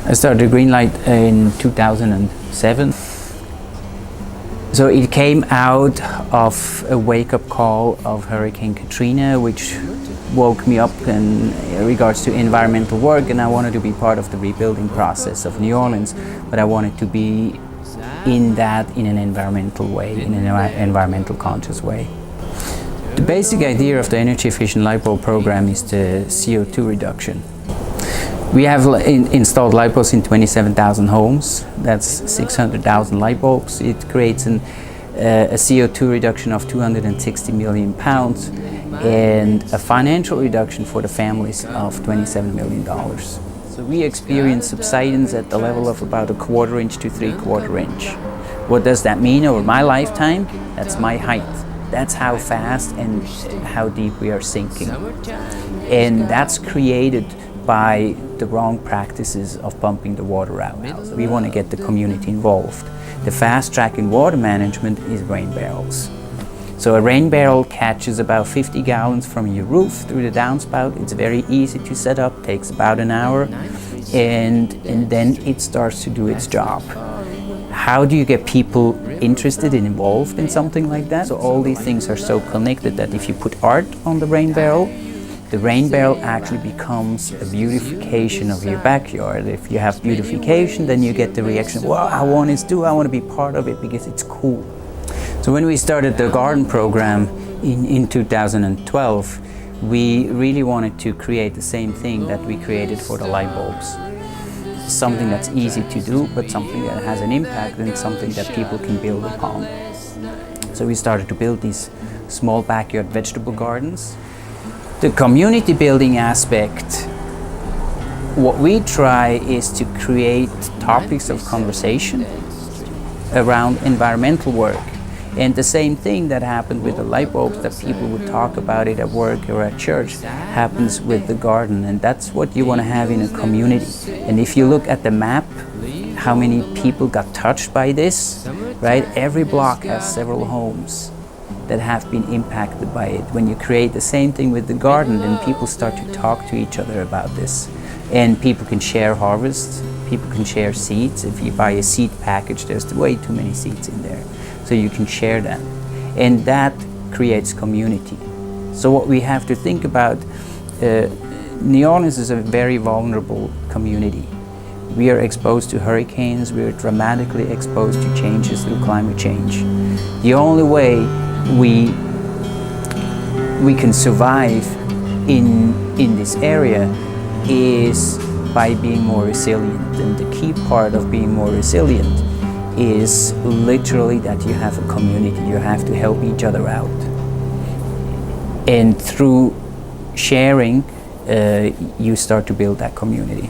I started Greenlight in 2007. So it came out of a wake-up call of Hurricane Katrina, which woke me up in regards to environmental work, and I wanted to be part of the rebuilding process of New Orleans, but I wanted to be in an environmental way, in an environmental conscious way. The basic idea of the energy efficient light bulb program is the CO2 reduction. We have installed light bulbs in 27,000 homes. That's 600,000 light bulbs. It creates a CO2 reduction of 260 million pounds and a financial reduction for the families of $27 million. So we experience subsidence at the level of about 1/4 inch to 3/4 inch. What does that mean over my lifetime? That's my height. That's how fast and how deep we are sinking. And that's created by the wrong practices of pumping the water out. So we want to get the community involved. The fast track in water management is rain barrels. So a rain barrel catches about 50 gallons from your roof through the downspout. It's very easy to set up, takes about an hour, and then it starts to do its job. How do you get people interested and involved in something like that? So all these things are so connected that if you put art on the rain barrel actually becomes a beautification of your backyard. If you have beautification, then you get the reaction, wow, I want to be part of it because it's cool. So when we started the garden program in 2012, we really wanted to create the same thing that we created for the light bulbs. Something that's easy to do, but something that has an impact and something that people can build upon. So we started to build these small backyard vegetable gardens. The community building aspect, what we try is to create topics of conversation around environmental work. And the same thing that happened with the light bulbs, that people would talk about it at work or at church, happens with the garden. And that's what you want to have in a community. And if you look at the map, how many people got touched by this, right? Every block has several homes that have been impacted by it. When you create the same thing with the garden, then people start to talk to each other about this. And people can share harvests, people can share seeds. If you buy a seed package, there's way too many seeds in there. So you can share them. And that creates community. So what we have to think about, New Orleans is a very vulnerable community. We are exposed to hurricanes, we are dramatically exposed to changes through climate change. The only way we can survive in this area is by being more resilient. And the key part of being more resilient is literally that you have a community. You have to help each other out. And through sharing, you start to build that community.